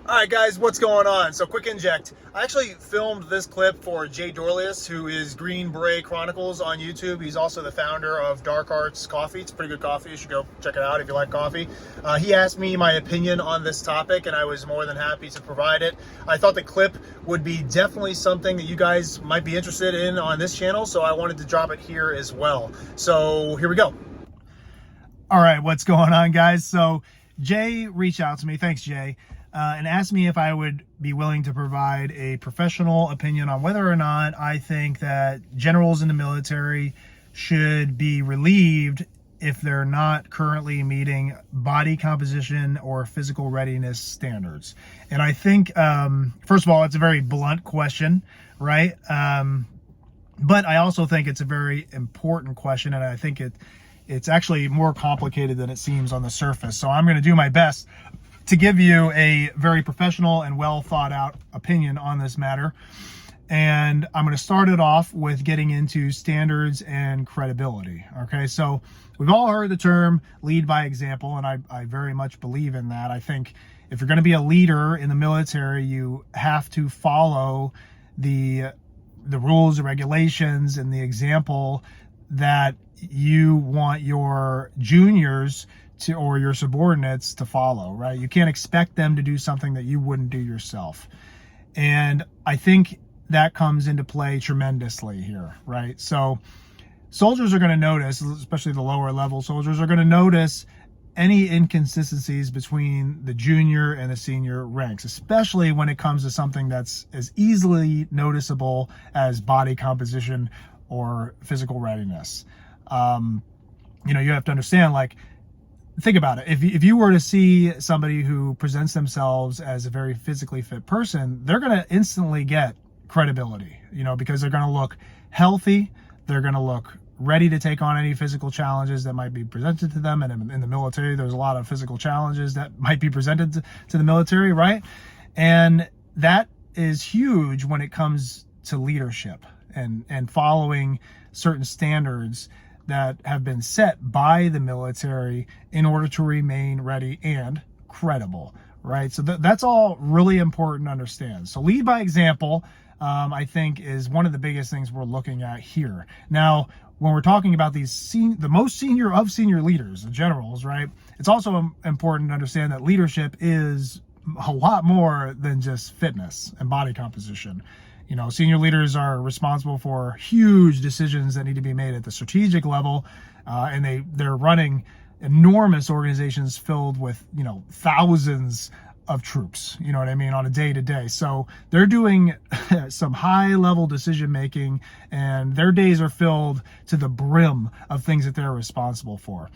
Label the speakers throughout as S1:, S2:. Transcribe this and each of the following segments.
S1: All right, guys, what's going on? So, quick inject. I actually filmed this clip for Jay Dorlius, who is Green Beret Chronicles on YouTube. He's also the founder of Dark Arts Coffee. It's pretty good coffee. You should go check it out if you like coffee. He asked me my opinion on this topic, and I was more than happy to provide it. I thought the clip would be definitely something that you guys might be interested in on this channel, so I wanted to drop it here as well. So, here we go. All right, what's going on, guys? So, Jay reached out to me. Thanks, Jay. And asked me if I would be willing to provide a professional opinion on whether or not I think that generals in the military should be relieved if they're not currently meeting body composition or physical readiness standards. And I think, first of all, it's a very blunt question, right? But I also think it's a very important question, and I think it's actually more complicated than it seems on the surface. So I'm going to do my best to give you a very professional and well thought out opinion on this matter. And I'm going to start it off with getting into standards and credibility. Okay, so we've all heard the term lead by example, and I very much believe in that. I think if you're going to be a leader in the military, you have to follow the rules, the regulations, and the example that you want your juniors or your subordinates to follow, right? You can't expect them to do something that you wouldn't do yourself. And I think that comes into play tremendously here, right? So soldiers are going to notice, especially the lower level soldiers, are going to notice any inconsistencies between the junior and the senior ranks, especially when it comes to something that's as easily noticeable as body composition or physical readiness. You have to understand, like, think about it. If you were to see somebody who presents themselves as a very physically fit person, they're going to instantly get credibility, because they're going to look healthy. They're going to look ready to take on any physical challenges that might be presented to them. And in the military, there's a lot of physical challenges that might be presented to the military, right? And that is huge when it comes to leadership and following certain standards that have been set by the military in order to remain ready and credible, right? So that's all really important to understand. So lead by example, I think, is one of the biggest things we're looking at here. Now, when we're talking about the most senior of senior leaders, the generals, right? It's also important to understand that leadership is a lot more than just fitness and body composition. Senior leaders are responsible for huge decisions that need to be made at the strategic level, and they're running enormous organizations filled with, thousands of troops, on a day-to-day. So they're doing some high-level decision-making, and their days are filled to the brim of things that they're responsible for.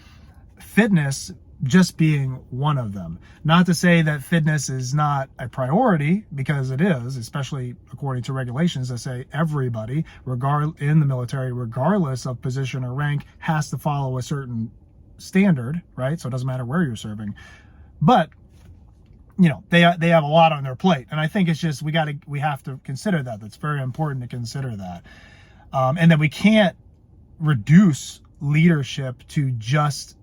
S1: Fitness just being one of them. Not to say that fitness is not a priority, because it is, especially according to regulations that say everybody, in the military, regardless of position or rank, has to follow a certain standard, right? So it doesn't matter where you're serving. But they have a lot on their plate, and I think it's just we have to consider that. That's very important to consider that, and that we can't reduce leadership to just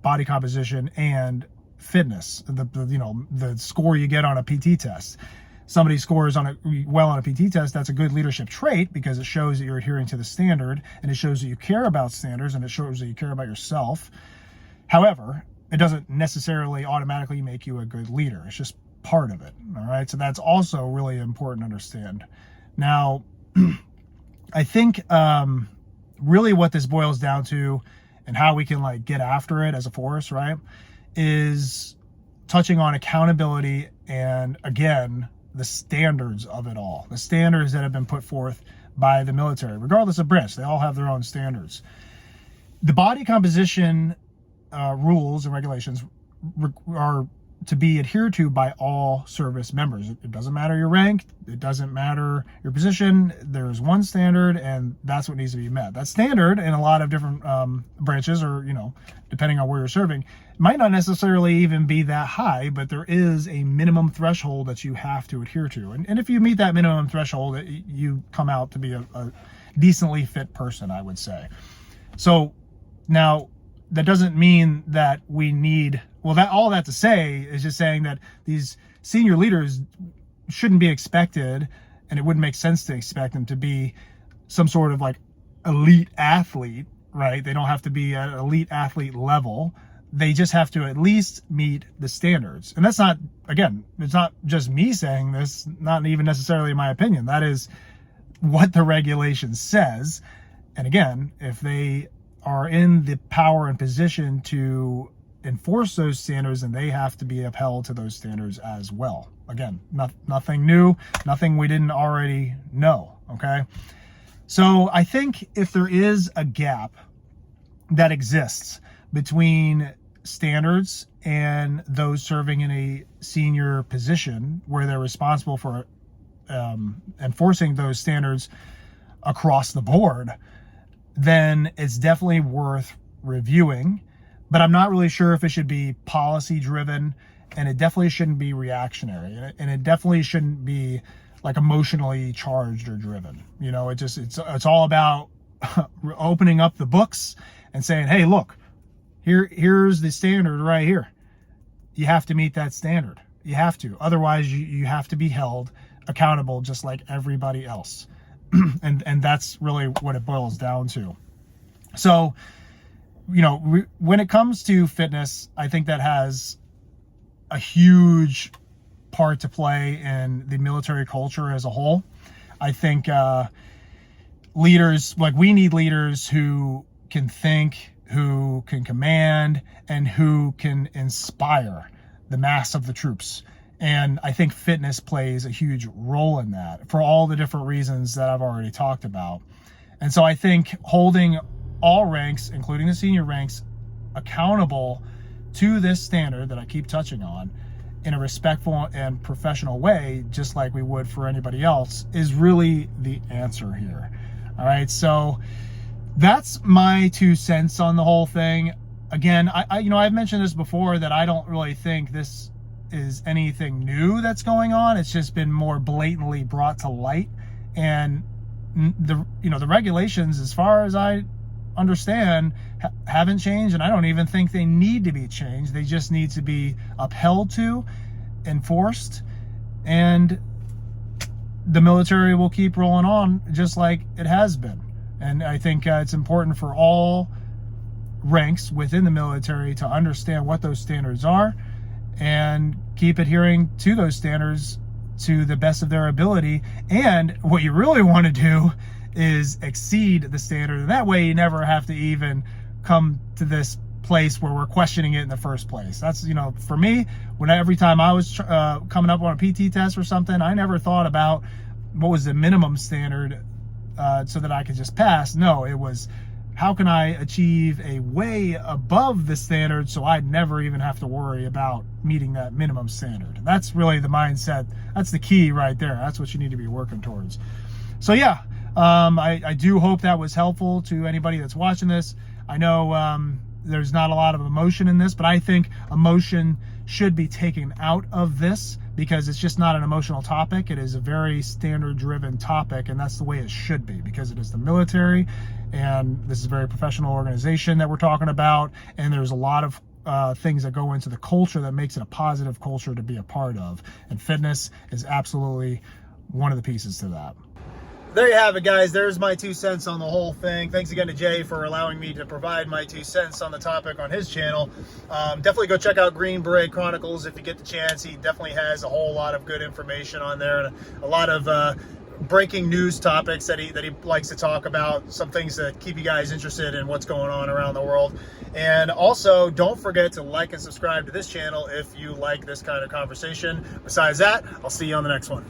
S1: body composition and fitness, the score you get on a PT test. Somebody scores well on a PT test, that's a good leadership trait, because it shows that you're adhering to the standard, and it shows that you care about standards, and it shows that you care about yourself. However, it doesn't necessarily automatically make you a good leader. It's just part of it, all right? So that's also really important to understand. Now, I think really what this boils down to, and how we can get after it as a force, right, is touching on accountability and, again, the standards of it all. The standards that have been put forth by the military, regardless of branch. They all have their own standards. The body composition rules and regulations are to be adhered to by all service members. It doesn't matter your rank. It doesn't matter your position. There's one standard, and that's what needs to be met. That standard in a lot of different branches, or, depending on where you're serving, might not necessarily even be that high, but there is a minimum threshold that you have to adhere to. And if you meet that minimum threshold, you come out to be a decently fit person, I would say. So now, that doesn't mean that we need, all that to say is just saying that these senior leaders shouldn't be expected, and it wouldn't make sense to expect them to be some sort of like elite athlete, right? They don't have to be at elite athlete level. They just have to at least meet the standards. And that's not, again, it's not just me saying this, not even necessarily my opinion. That is what the regulation says. And again, if they are in the power and position to enforce those standards, then they have to be upheld to those standards as well. Again, nothing new, nothing we didn't already know, okay? So I think if there is a gap that exists between standards and those serving in a senior position where they're responsible for enforcing those standards across the board, then it's definitely worth reviewing. But I'm not really sure if it should be policy driven, and it definitely shouldn't be reactionary, and it definitely shouldn't be like emotionally charged or driven. You know, it's all about opening up the books and saying, hey, look, here's the standard right here. You have to meet that standard. You have to. Otherwise, you have to be held accountable just like everybody else. and that's really what it boils down to. So, you know, when it comes to fitness, I think that has a huge part to play in the military culture as a whole. I think leaders, like we need leaders who can think, who can command, and who can inspire the mass of the troops. And I think fitness plays a huge role in that for all the different reasons that I've already talked about. And so I think holding all ranks, including the senior ranks, accountable to this standard that I keep touching on in a respectful and professional way, just like we would for anybody else, is really the answer here. All right, so that's my 2 cents on the whole thing. Again, I've mentioned this before that I don't really think this is anything new that's going on. It's just been more blatantly brought to light, and the regulations, as far as I understand, haven't changed, and I don't even think they need to be changed. They just need to be upheld to, enforced, and the military will keep rolling on just like it has been. And I think it's important for all ranks within the military to understand what those standards are and keep adhering to those standards to the best of their ability. And what you really want to do is exceed the standard. And that way you never have to even come to this place where we're questioning it in the first place. That's, for me, every time I was coming up on a PT test or something, I never thought about what was the minimum standard so that I could just pass. No, it was, how can I achieve a way above the standard so I'd never even have to worry about meeting that minimum standard? That's really the mindset. That's the key right there. That's what you need to be working towards. So yeah, I do hope that was helpful to anybody that's watching this. I know there's not a lot of emotion in this, but I think emotion should be taken out of this because it's just not an emotional topic. It is a very standard-driven topic, and that's the way it should be because it is the military, and this is a very professional organization that we're talking about, and there's a lot of things that go into the culture that makes it a positive culture to be a part of, and fitness is absolutely one of the pieces to that. There you have it, guys. There's my 2 cents on the whole thing. Thanks again to Jay for allowing me to provide my 2 cents on the topic on his channel. Definitely go check out Green Beret Chronicles if you get the chance. He definitely has a whole lot of good information on there and a lot of breaking news topics that he likes to talk about, some things that keep you guys interested in what's going on around the world. And also, don't forget to like and subscribe to this channel if you like this kind of conversation. Besides that, I'll see you on the next one.